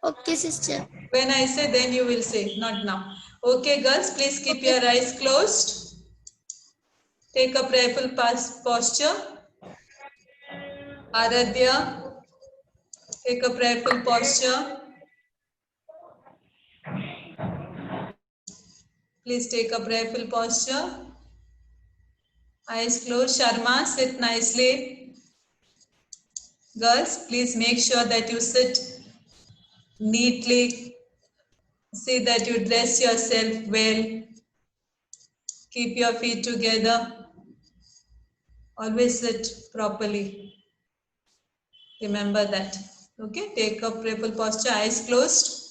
Okay, sister. When I say, then you will say, not now. Okay, girls, please keep your eyes closed. Take a prayerful posture. Aradhya, take a prayerful posture. Please take a prayerful posture. Eyes closed. Sharma, sit nicely. Girls, please make sure that you sit neatly. See that you dress yourself well. Keep your feet together. Always sit properly. Remember that. Okay, take a prayerful posture, eyes closed.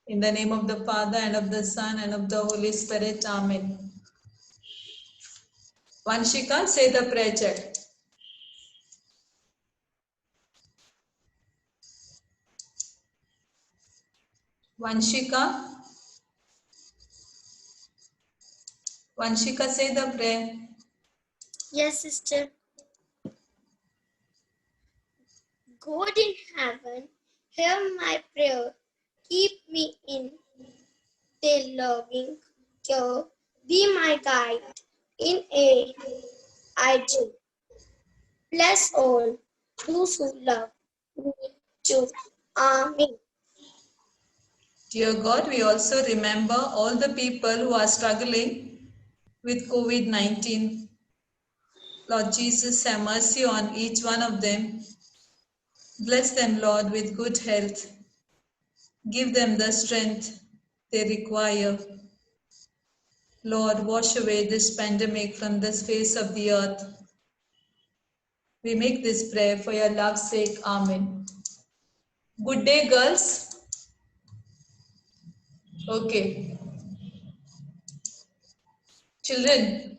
In the name of the Father and of the Son and of the Holy Spirit. Amen. Vanshika, say the prayer chat. Vanshika. Vanshika, say the prayer. Yes, sister. God in heaven, hear my prayer. Keep me in the loving care. Be my guide in a I do. Bless all those who love me too. Amen. Dear God, we also remember all the people who are struggling with COVID-19. Lord Jesus, have mercy on each one of them. Bless them, Lord, with good health. Give them the strength they require. Lord, wash away this pandemic from the face of the earth. We make this prayer for your love's sake. Amen. Good day, girls. Okay. Children,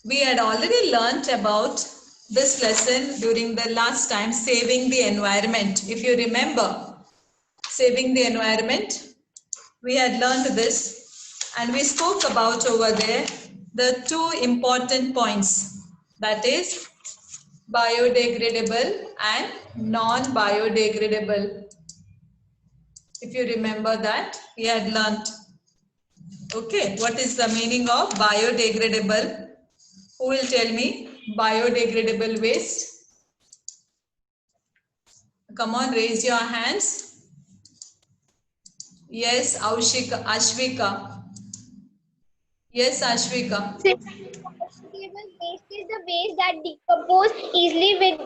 we had already learnt about this lesson during the last time, saving the environment. If you remember, saving the environment, we had learned this and we spoke about over there the two important points, that is biodegradable and non-biodegradable. If you remember that, we had learnt. Okay, what is the meaning of biodegradable? Who will tell me biodegradable waste? Come on, raise your hands. Yes, Ashvika. Yes, Ashvika. Biodegradable waste is the waste that decompose easily with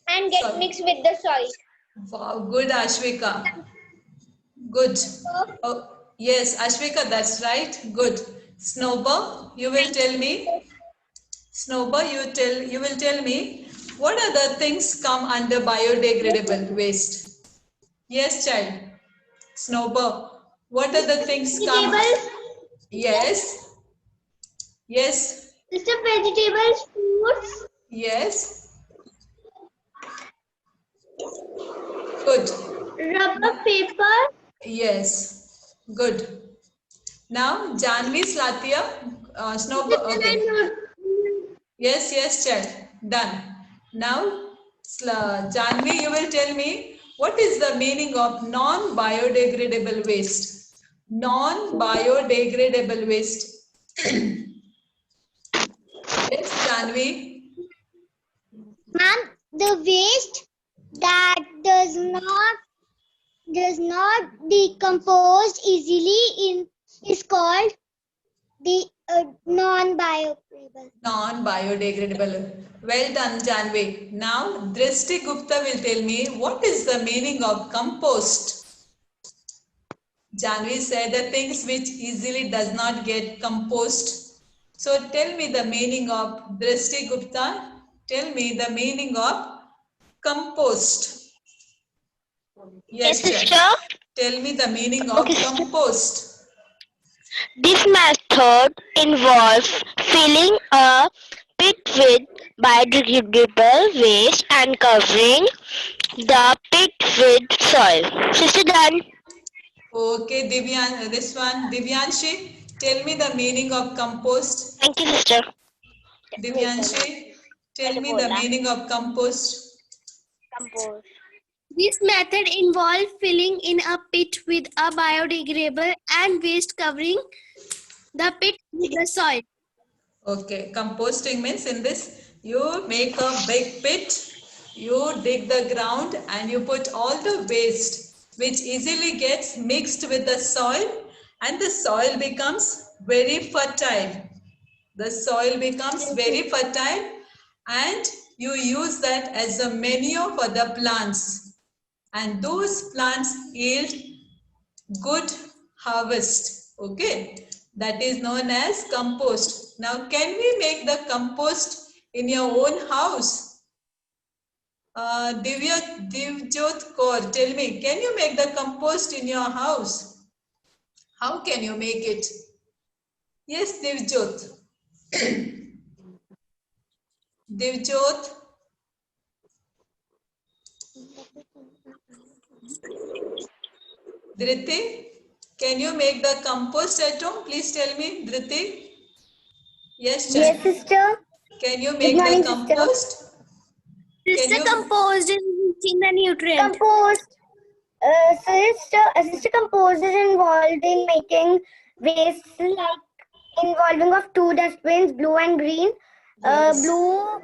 and get Sorry. mixed with the soil. Wow, good, Ashvika. Good. Oh, yes, Ashvika, that's right. Good. Snowball, you will tell me. Snowball, you will tell me what are the things come under biodegradable waste? Yes, child. Snowball, what are the things come? Vegetables, Yes. Yes. Mr. Vegetables, fruits, Yes. Good. rubber, paper, Yes. Good. Now, Janvi Slatia, Snowball. Okay. Yes, yes, child. Done. Now, Janvi, you will tell me what is the meaning of non-biodegradable waste? Non-biodegradable waste. Yes, Janvi. ma'am. The waste that does not decompose easily is called the non-biodegradable. Non-biodegradable. Well done, Janvi. Now, Drishti Gupta will tell me what is the meaning of compost. Janvi said the things which easily does not get compost. So tell me the meaning of Drishti Gupta. Tell me the meaning of compost. Yes, sister. child. Tell me the meaning of Okay, sister. compost. This method involves filling a pit with biodegradable waste and covering the pit with soil. Sister done. Okay, this one, Divyanshi, tell me the meaning of compost. Thank you, sister. Divyanshi, tell me the meaning of compost. Compost. This method involves filling in a pit with a biodegradable and waste covering the pit with the soil. Okay, composting means in this you make a big pit, you dig the ground and you put all the waste which easily gets mixed with the soil and the soil becomes very fertile. The soil becomes very fertile and you use that as a manure for the plants and those plants yield good harvest. Okay, that is known as compost. Now can we make the compost in your own house? Divjot Kaur, tell me, can you make the compost in your house? How can you make it? Yes, Divjot. Divjot. Dhriti, can you make the compost at home? Please tell me, Dhriti. Yes, Yes, Chan. sister. Can you Good make morning, the sister. compost? Can Sister, you? compost is rich in the nutrient. Compost. Sister, compost is involved in making waste like involving of two dustbins, blue and green. Yes. Blue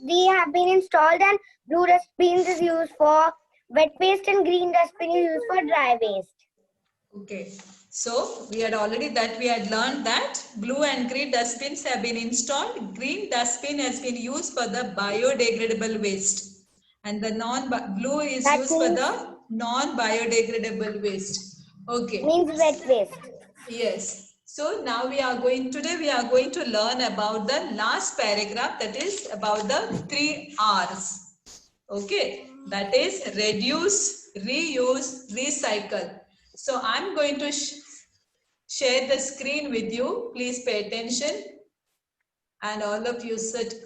we have been installed, and blue dustbins is used for wet waste and green dustbin is used for dry waste. Okay. So we had learned that blue and green dustbins have been installed. Green dustbin has been used for the biodegradable waste, and the blue is That used for means the non-biodegradable waste. Okay. wet waste. Yes. So now we are going to learn about the last paragraph, that is about the 3 R's. Okay, that is reduce, reuse, recycle. So I'm going to share the screen with you. Please pay attention and all of you sit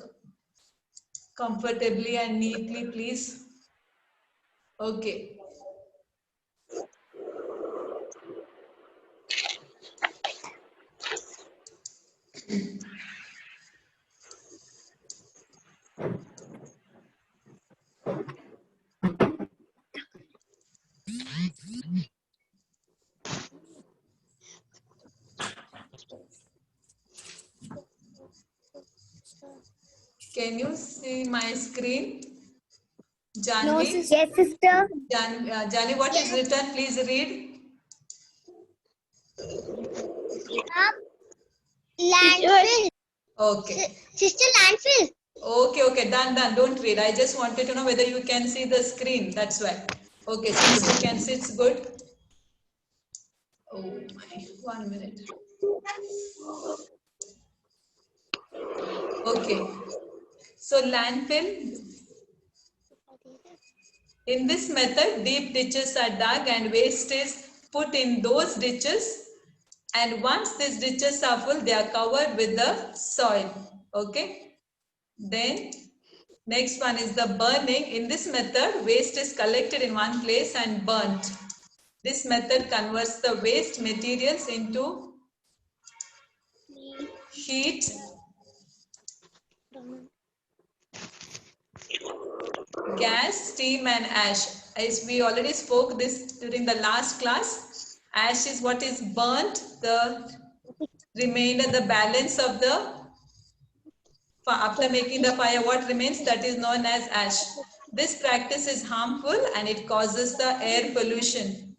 comfortably and neatly, please. Okay. Can you see my screen? Janvi? No, sister. Yes, sister. Jani, what is written? Please read. Landfill. Okay. Sister, landfill. Okay, done. Don't read. I just wanted to know whether you can see the screen. That's why. Okay, since you can see, it's good. Oh my, 1 minute. Okay. So landfill. In this method, deep ditches are dug and waste is put in those ditches. And once these ditches are full, they are covered with the soil. Okay. Then next one is the burning. In this method, waste is collected in one place and burnt. This method converts the waste materials into heat, gas, steam and ash. As we already spoke this during the last class, ash is what is burnt, the remainder, the balance of the, after making the fire, what remains, that is known as ash. This practice is harmful and it causes the air pollution.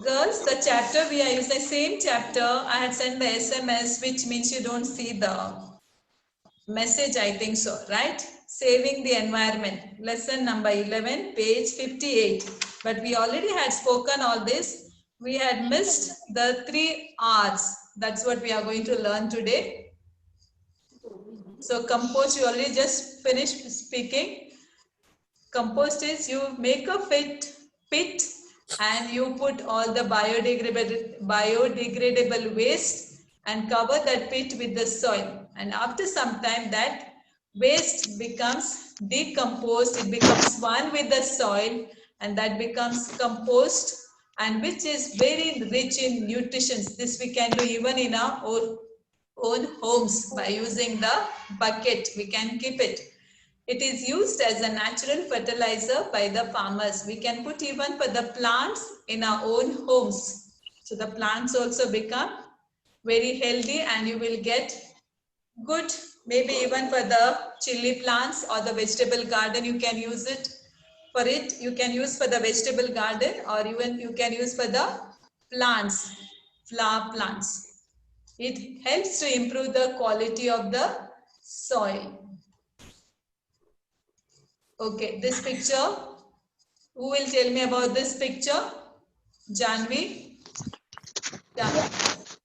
Girls, the chapter we are using, the same chapter, I had sent the SMS, which means you don't see the message, I think so, right? Saving the environment, lesson number 11, page 58. But we already had spoken all this. We had missed the 3 R's. That's what we are going to learn today. So compost, you already just finished speaking. Compost is you make a pit and you put all the biodegradable waste and cover that pit with the soil. And after some time that waste becomes decomposed, it becomes one with the soil and that becomes compost, and which is very rich in nutrition. This we can do even in our own homes by using the bucket. We can keep it. It is used as a natural fertilizer by the farmers. We can put even for the plants in our own homes. So the plants also become very healthy and you will get good, maybe even for the chili plants or the vegetable garden you can use it. For it, you can use for the vegetable garden or even you can use for the plants, flower plants. It helps to improve the quality of the soil. Okay, this picture, who will tell me about this picture? Janvi?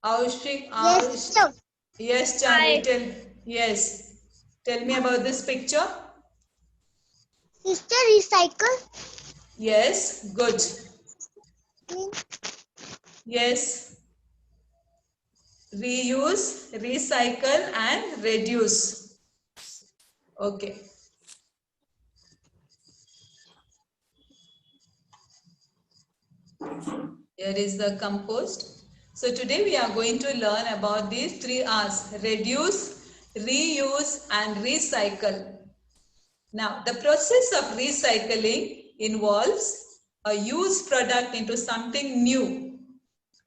Aushik? Yes, sir. Yes, Janvi, yes. Tell me about this picture. Sister, recycle. Yes, good. Yes. Reuse, recycle and reduce. Okay. Here is the compost. So today we are going to learn about these 3 R's: reduce, reuse and recycle. Now, the process of recycling involves a used product into something new,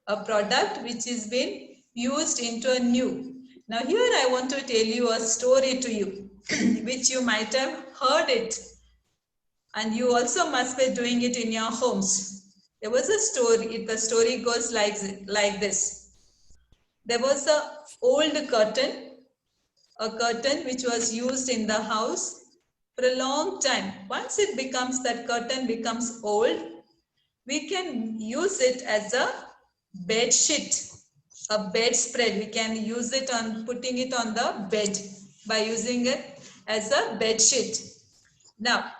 a product which is been used into a new. Now, here I want to tell you a story to you, which you might have heard it, and you also must be doing it in your homes. There was a story, the story goes like this. There was a old curtain, a curtain which was used in the house for a long time. Once it becomes, that curtain becomes old, we can use it as a bed sheet, a bedspread. We can use it on putting it on the bed by using it as a bed sheet. Now,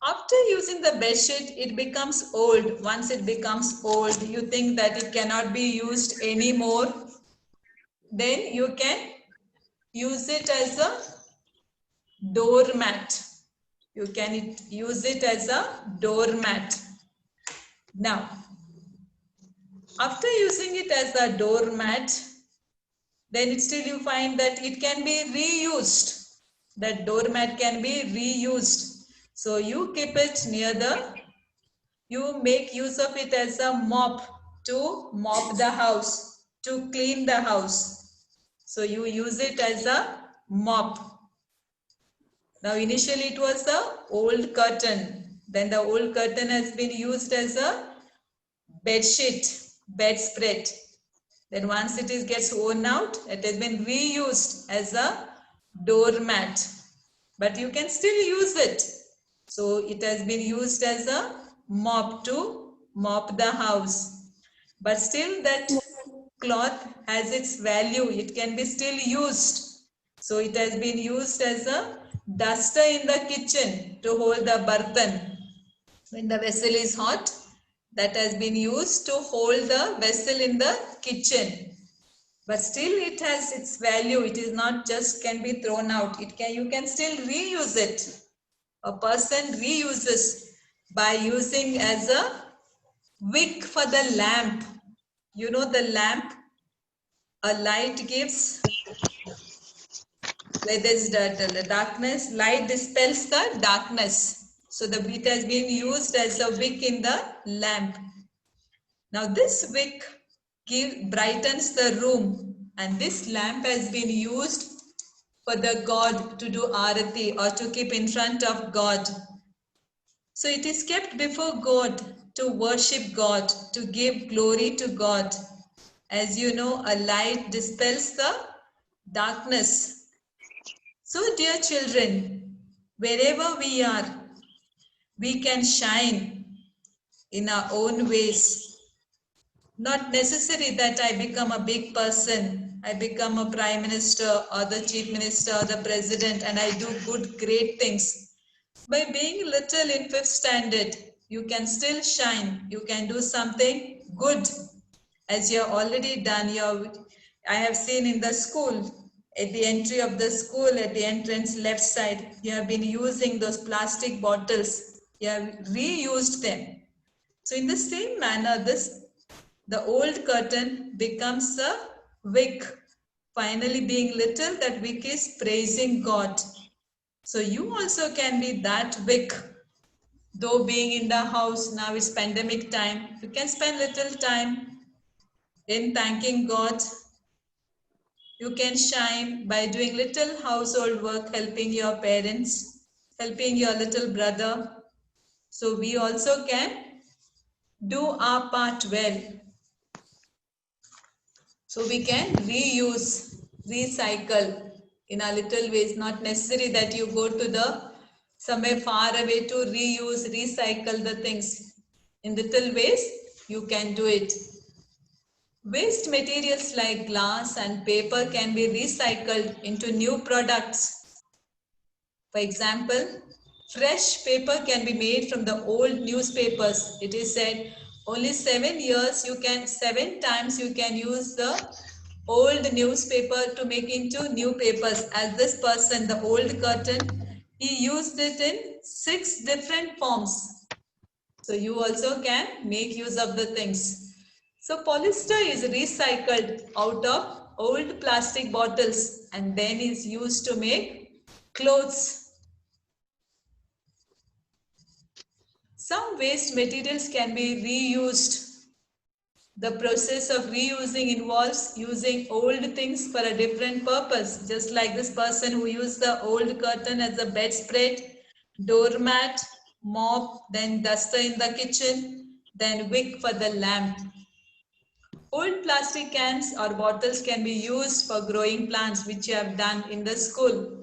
after using the bed sheet, it becomes old. Once it becomes old, you think that it cannot be used anymore. Then you can use it as a doormat. You can use it as a doormat. Now, after using it as a doormat, then still you find that it can be reused. That doormat can be reused. So you keep it near you make use of it as a mop to mop the house, to clean the house. So you use it as a mop. Now initially it was the old curtain. Then the old curtain has been used as a bed sheet, bedspread. Then once it gets worn out, it has been reused as a doormat. But you can still use it. So it has been used as a mop to mop the house. But still that cloth has its value. It can be still used. So it has been used as a duster in the kitchen to hold the bartan. When the vessel is hot, that has been used to hold the vessel in the kitchen. But still it has its value. It is not just can be thrown out. You can still reuse it. A person reuses by using as a wick for the lamp. You know the lamp, a light gives where there's the darkness, light dispels the darkness. So the it has been used as a wick in the lamp. Now this wick brightens the room, and this lamp has been used for the God to do arati or to keep in front of God. So it is kept before God to worship God, to give glory to God. As you know, a light dispels the darkness. So dear children, wherever we are, we can shine in our own ways. Not necessary that I become a big person, I become a prime minister or the chief minister or the president and I do good, great things. By being little in 5th standard, you can still shine. You can do something good as you have already done. I have seen in the school, at the entry of the school, at the entrance left side, you have been using those plastic bottles. You have reused them. So in the same manner, the old curtain becomes a wick Finally, being little, that Vic is praising God. So you also can be that Vic. Though being in the house, now it's pandemic time, you can spend little time in thanking God. You can shine by doing little household work, helping your parents, helping your little brother. So we also can do our part well. So we can reuse, recycle in a little ways. Not necessary that you go to the somewhere far away to reuse, recycle the things. In little ways, you can do it. Waste materials like glass and paper can be recycled into new products. For example, fresh paper can be made from the old newspapers. It is said only 7 times you can use the old newspaper to make into new papers. As this person, the old curtain, he used it in 6 different forms. So you also can make use of the things. So polyester is recycled out of old plastic bottles and then is used to make clothes. Some waste materials can be reused. The process of reusing involves using old things for a different purpose, just like this person who used the old curtain as a bedspread, doormat, mop, then duster in the kitchen, then wick for the lamp. Old plastic cans or bottles can be used for growing plants, which you have done in the school.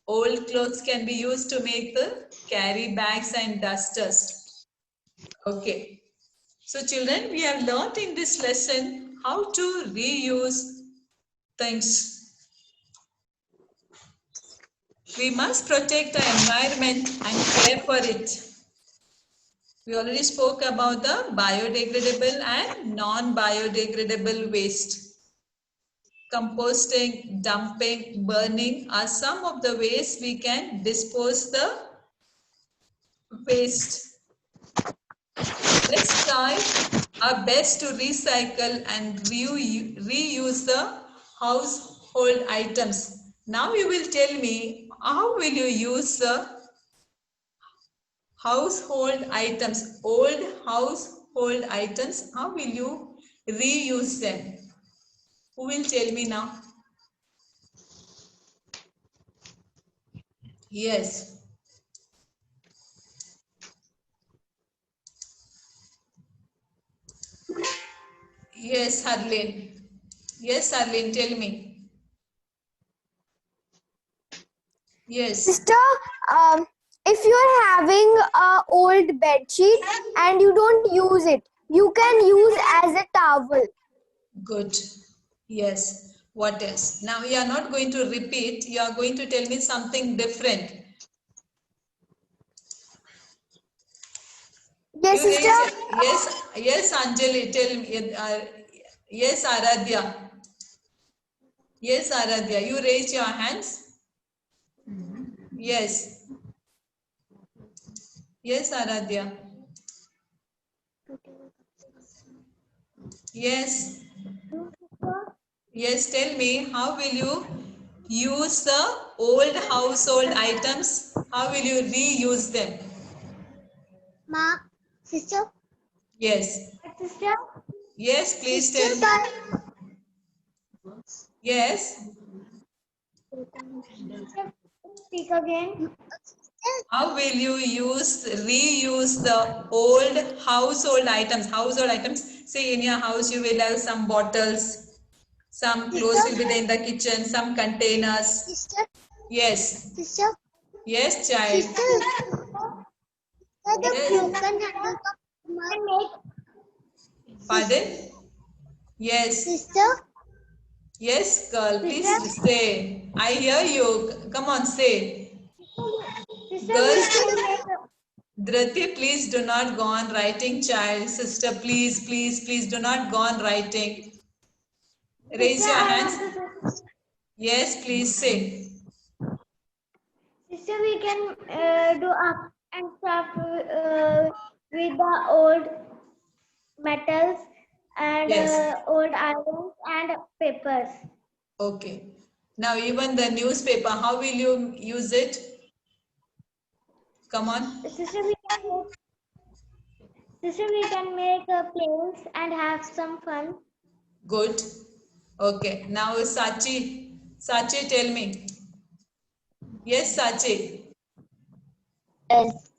Old clothes can be used to make the carry bags and dusters. Okay. So children, we have learnt in this lesson how to reuse things. We must protect the environment and care for it. We already spoke about the biodegradable and non-biodegradable waste. Composting, dumping, burning are some of the ways we can dispose the waste. Let's try our best to recycle and reuse the household items. Now you will tell me, how will you use the household items, old household items, how will you reuse them? Who will tell me now? Yes. Yes, Harleen. Yes, Harleen, tell me. Yes. Sister, if you're having a old bed sheet and you don't use it, you can use as a towel. Good. Yes. What else? Now you are not going to repeat. You are going to tell me something different. Yes, You sister. raise. Yes, Anjali. Tell me. Yes, Aradhya. Yes, Aradhya. You raise your hands. Yes. Yes, Aradhya. Yes. Yes, tell me, how will you use the old household items? How will you reuse them? Ma, sister. Yes. Sister. Yes, please tell me. Yes. Speak again. How will you reuse the old household items? Household items, say in your house you will have some bottles, some clothes will be there in the kitchen, some containers. Sister. Yes. Sister. Yes, child. Sister. The Yes. broken handle of Pardon? Yes. sister. Yes, girl, please Sister. say. I hear you. Come on, say. Sister, Girls, we can make Dhriti, please do not go on writing, child. Sister, please, please, please do not go on writing. Raise sister, your I hands. want to say, Yes, please say. sister, we can do up and stuff with the old metals and Yes. old irons and papers. Okay. Now even the newspaper, how will you use it? Come on. Sister, we can make planes and have some fun. Good. Okay. Now Sachi. Sachi, tell me. Yes, Sachi.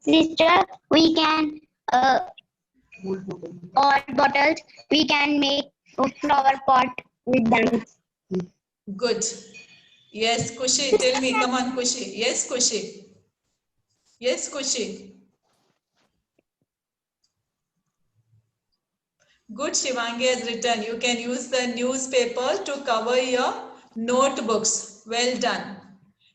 Sister, we can all bottles. We can make a flower pot with them. Good. Yes, Kushi, tell me. Come on, Kushi. Yes, Kushi. Yes, Kushi. Good, Shivangi has written. You can use the newspaper to cover your notebooks. Well done.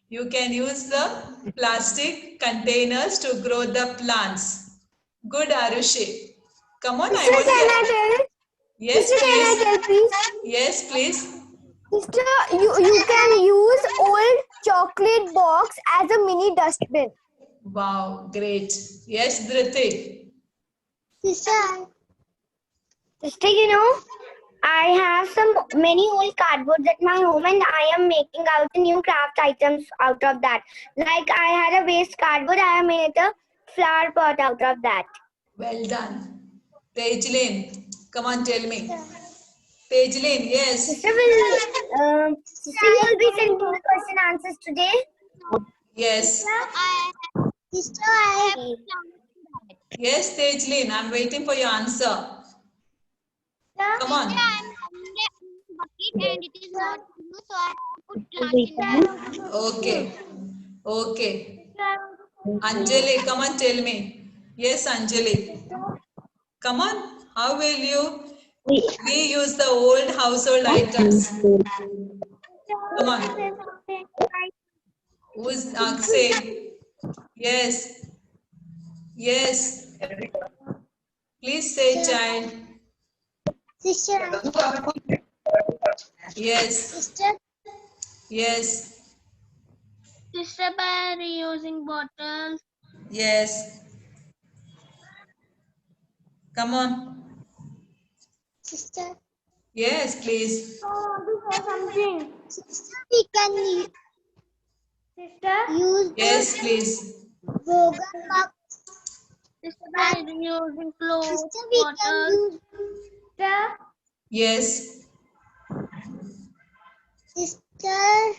You can use the plastic containers to grow the plants. Good, Arushi. Come on, I want to. Yes, please. please? Yes, please. Sister, you can use old chocolate box as a mini dustbin. Wow, great. Yes, Dhriti. Sister, I have some many old cardboards at my home and I am making out the new craft items out of that. Like I had a waste cardboard, I have made a flower pot out of that. Well done. Tejlin, come on, tell me. Tejlin, yes. Sister, you will be sending the question answers today? Yes. Sister, Yes, Tejlin, I'm waiting for your answer. Come on. I'm having a bucket and it is not used, so I put plants in that. Okay. Okay. Anjali, come on, tell me. Yes, Anjali. Come on. How will you reuse the old household items? Come on. Who's say? Yes. Yes. Please say, child. Sister, Yes. sister, Yes. Sister, by reusing bottles. Yes. Come on. sister. Yes, please. Something. Sister, we can use Yes, please. Vogan cup. Sister, by reusing clothes, Sister, we can bottles. use. Yes. Sister.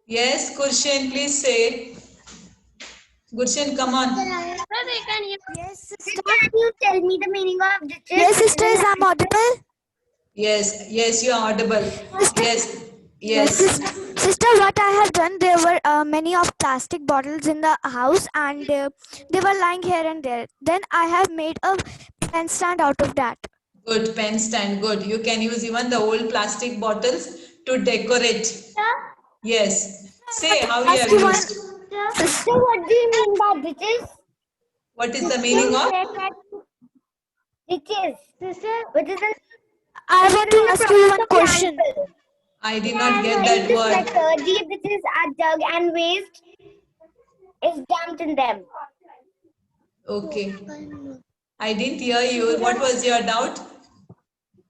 Yes, Gurshan, please say. Gurshan, come on. Sister, they can use. Yes, sister. Can you tell me the meaning of ditches? Yes, sister, is I'm audible? Yes, yes, you are audible. Yes, Yes, yes. sister, what I have done, there were many of plastic bottles in the house and they were lying here and there. Then I have made a pen stand out of that. Good, pen stand, good. You can use even the old plastic bottles to decorate. Yes. Say how you have used. Sister, what do you mean by ditches? What is the meaning of? Ditches. Sister, what is the I want to ask you one question. I did not get In that this word. method, deep ditches are dug and waste is dumped in them. Okay. I didn't hear you. What was your doubt?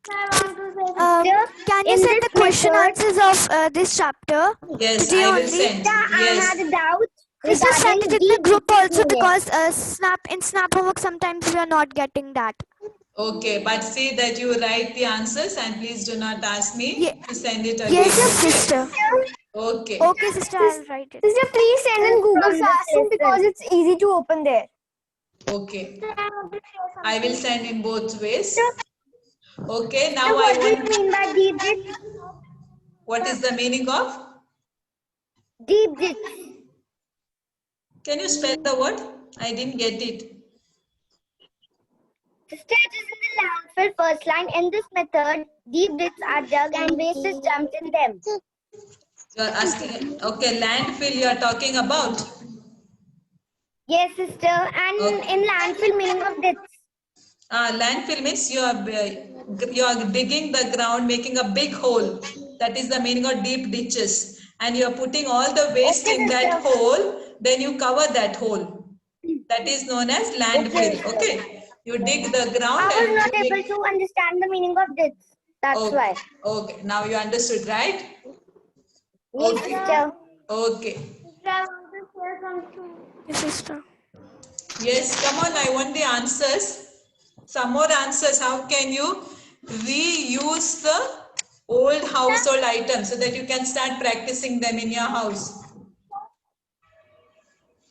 Can you in send this the question method- answers of this chapter? Yes, Today I will only? send. I Yes. had a doubt Sister, send it in the deep group ditches also in because in Snap homework sometimes we are not getting that. Okay, but see that you write the answers and please do not ask me Ye- to send it again. Yes, Okay. sister. Okay. Okay, sister, I'll write it. Sister, please send in Google Classroom because it's easy to open there. Okay. I will send in both ways. Okay, now So I what do you want. mean by deep ditch? What is the meaning of? Deep ditch. Can you spell the word? I didn't get it. Sister, it is in the landfill first line. In this method, deep ditches are dug and waste is dumped in them. You are asking. Okay, landfill you are talking about. Yes, sister. And Okay. in landfill, meaning of ditch. Landfill means you are digging the ground, making a big hole. That is the meaning of deep ditches. And you are putting all the waste Okay, in that sister. hole. Then you cover that hole. That is known as landfill. Okay. You dig the ground I was and not you able make. to understand the meaning of ditch. That's Okay. why. Okay. Now you understood, right? Yes, Okay. sister. Okay. I want to share something. Yes, sister. Yes, come on, I want the answers. Some more answers. How can you reuse the old household items so that you can start practicing them in your house?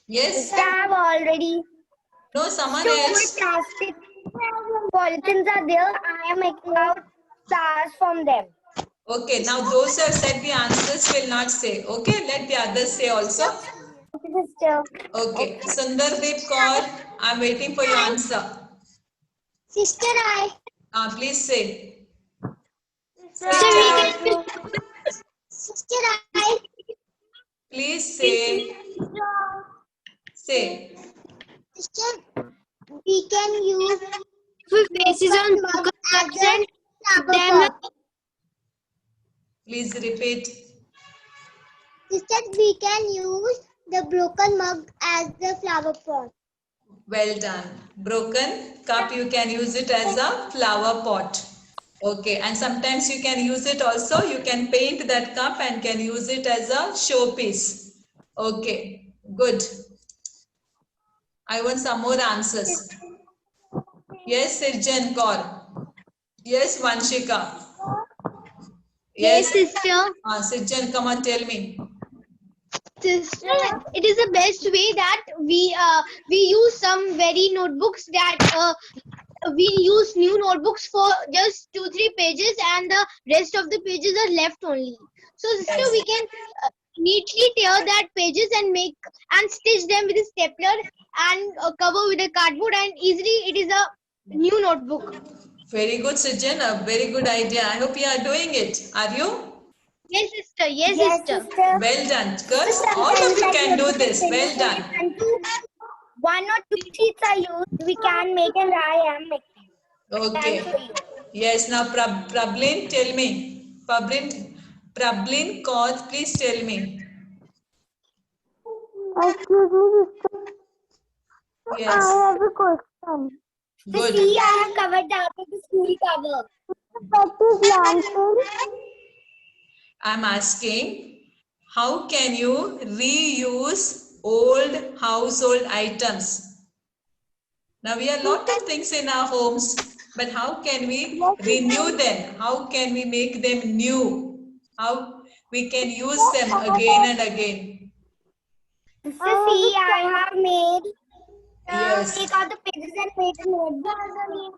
Yes? Sister, I have already. No, someone So else? plastic polythins are there. I am making out stars from them. Okay, now those who have said the answers will not say. Okay, let the others say also. Sister. Okay, Sundardeep Kaur, I'm waiting for your answer. Sister, Please say. Sister, Say child. Sister, I. Please say. Say. Sister, we can use With faces on mug broken as cups a and flower them pot. Please repeat. Sister, we can use the broken mug as the flower pot. Well done. Broken cup, you can use it as a flower pot. Okay, and sometimes you can use it also. You can paint that cup and can use it as a showpiece. Okay, good. I want some more answers. Yes, Sirjan Kaur. Yes, Vanshika. Yes, sister. Sirjan, come on, tell me. Sister, it is the best way that we use some very notebooks that we use new notebooks for just 2-3 pages and the rest of the pages are left only. So sister, Yes. we can neatly tear that pages and make and stitch them with a stapler and cover with a cardboard, and easily it is a new notebook. Very good, Sirjan. A very good idea. I hope you are doing it. Are you? Yes sister, yes Yes, sister. sister. Well done, So girls. All sometimes of you like can do notebook is this. Well finished, done. and one or two sheets are used. We can make, and I am making. Okay. Can show you. Yes, now Prablin, tell me. Prablin Kaur, please tell me. Excuse me, sister. Yes, have a question. So good. see, I have covered that with the school cover. What is landfill? I'm asking, how can you reuse old household items? Now we have a lot of things in our homes, but how can we renew them? How can we make them new? How we can use them again and again? So see, I have made Yes. take out the pages and made a notebook.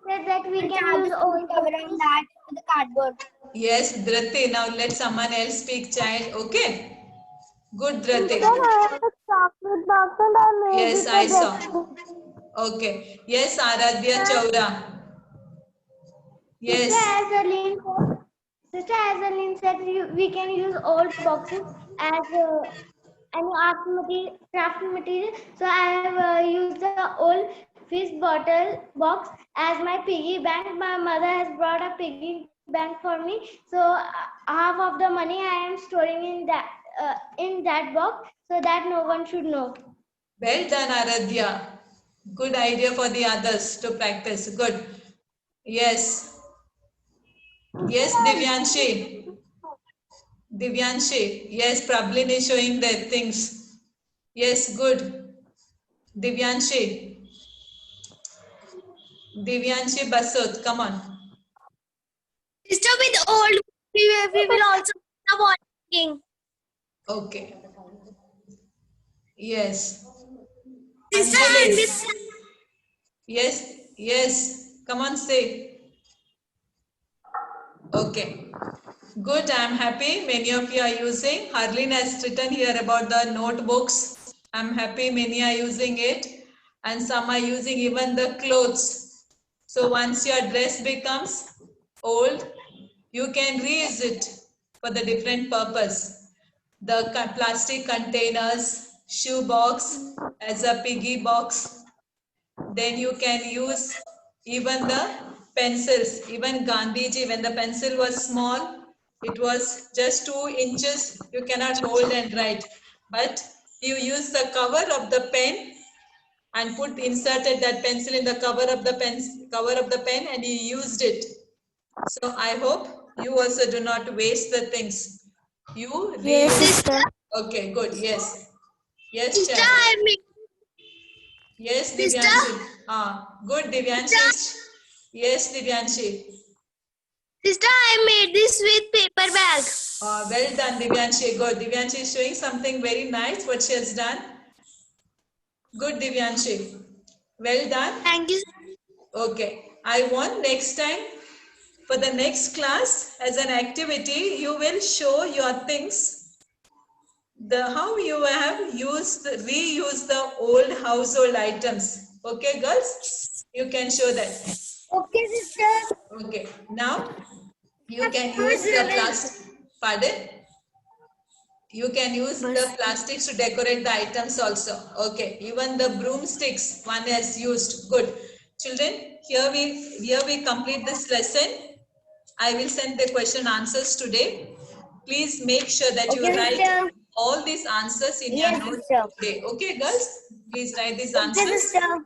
Said that we can use old cover on that with the cardboard. Yes, Dhrati. Now let someone else speak, child. Okay. Good, Dhrati. I have a chocolate box and I made Yes, I saw. Okay. Yes, Aradhya Chaura. Yes. Sister, as Aline said, we can use old boxes as any art material, craft material. So I have used the old fish bottle box as my piggy bank. My mother has brought a piggy bank for me. So half of the money I am storing in that box so that no one should know. Well done, Aradhya. Good idea for the others to practice. Good. Yes. Yes, Divyanshi. Divyanshi. Yes, Prablin is showing their things. Yes, good. Divyanshi. Divyanshi Basut, come on. Sister, with old, we will also the wall hanging. Okay. Yes. Sister, and Anjali. this Yes, yes. Come on, say. Okay. Good, I'm happy. Many of you are using. Harleen has written here about the notebooks. I'm happy many are using it. And some are using even the clothes. So once your dress becomes old, you can reuse it for the different purpose. The plastic containers, shoe box as a piggy box. Then you can use even the pencils. Even Gandhiji, when the pencil was small, it was just 2 inches. You cannot hold and write. But you use the cover of the pen and inserted that pencil in the cover of the pen and you used it. So I hope you also do not waste the things. You Yes, reuse. sister. Okay, good. Yes. Yes, Sister, Chad. I made. Yes, Sister? Divyanshi. Good, Divyanshi. Yes, Divyanshi. Sister, I made this with paper bag. Well done, Divyanshi. Good. Divyanshi is showing something very nice, what she has done. Good, Divyanshi. Well done. Thank you. Okay. I want next time, for the next class, as an activity, you will show your things. How you have reused the old household items. Okay, girls? You can show that. Okay, sister. Okay. Now, you can use the plastic. Pardon? You can use the plastics to decorate the items also. Okay. Even the broomsticks one has used. Good. Children, here we complete this lesson. I will send the question answers today. Please make sure that you Okay, write sister. all these answers in your Yes, notes sister. today. Okay, girls? Please write these Okay, answers. sister.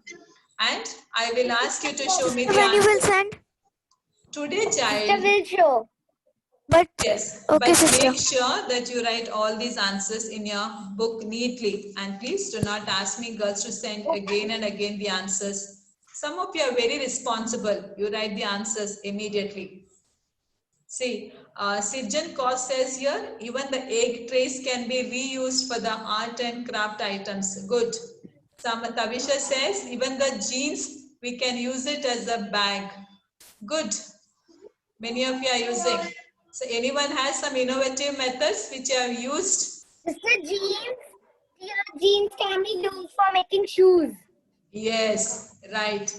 And I will ask you to show me the When you will answers. send? Today, Sister child. will show. But Yes, okay, but sister. make sure that you write all these answers in your book neatly. And please do not ask me, girls, to send again and again the answers. Some of you are very responsible. You write the answers immediately. See, Sirjan Kaur says here, even the egg trays can be reused for the art and craft items. Good. Tavisha says, even the jeans, we can use it as a bag. Good. Many of you are using. So anyone has some innovative methods which you have used? Sister, jeans can be used for making shoes. Yes, right.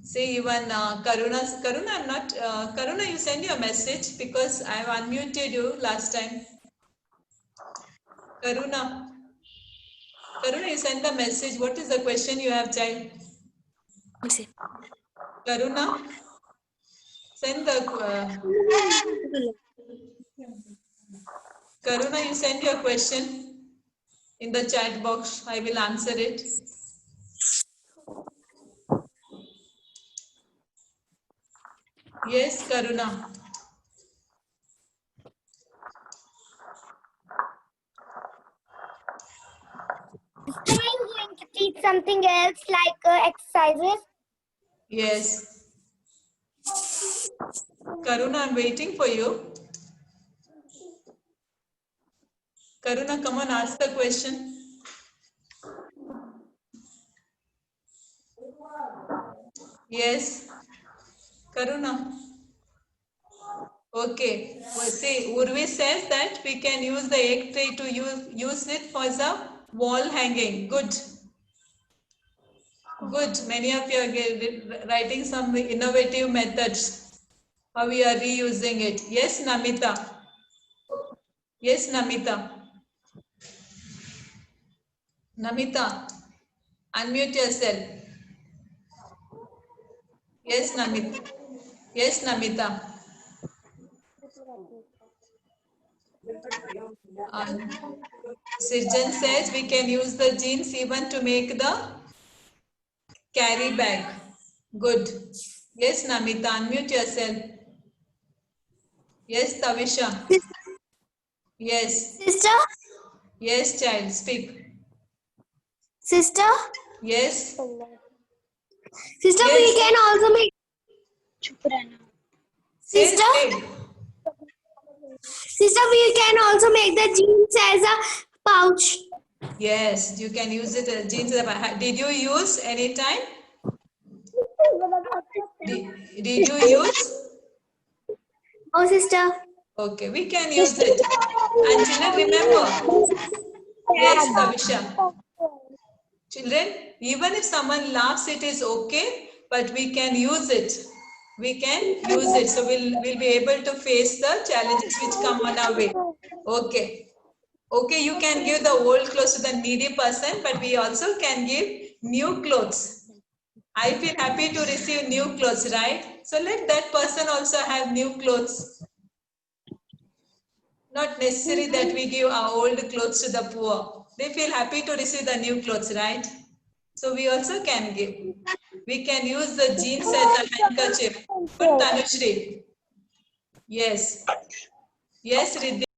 See, even Karuna, I'm not, Karuna, you send your message because I have unmuted you last time. Karuna, you send the message. What is the question you have, child? Karuna, send the, Karuna, you send your question in the chat box. I will answer it. Yes, Karuna. Sister, are you going to teach something else like exercises? Yes. Karuna, I'm waiting for you. Karuna, come on, ask the question. Yes. Karuna. Okay. Well, see, Urvi says that we can use the egg tray to use it for the wall hanging. Good. Good. Many of you are writing some innovative methods. How we are reusing it. Yes, Namita. Yes, Namita. Namita, unmute yourself. Yes, Namita. Yes, Namita. Sirjan says we can use the jeans even to make the carry bag. Good. Yes, Namita, unmute yourself. Yes, Tavisha. Yes. Sister? Yes, child, speak. Sister? Yes. Sister, Yes. we can also make. Say, Sister? say. Sister, we can also make the jeans as a pouch. Yes, you can use it as jeans. Did you use any time? Did you use? Oh, sister. Okay, we can use it. And children, remember. Yes, Tavisha. Children, even if someone laughs, it is okay, but we can use it. We can use it. So we'll be able to face the challenges which come on our way. Okay. Okay, you can give the old clothes to the needy person, but we also can give new clothes. I feel happy to receive new clothes, right? So let that person also have new clothes. Not necessary that we give our old clothes to the poor. They feel happy to receive the new clothes, right? So we also can give. We can use the jeans as a handkerchief. Good, Tanushri. Yes. Yes, Riddhi.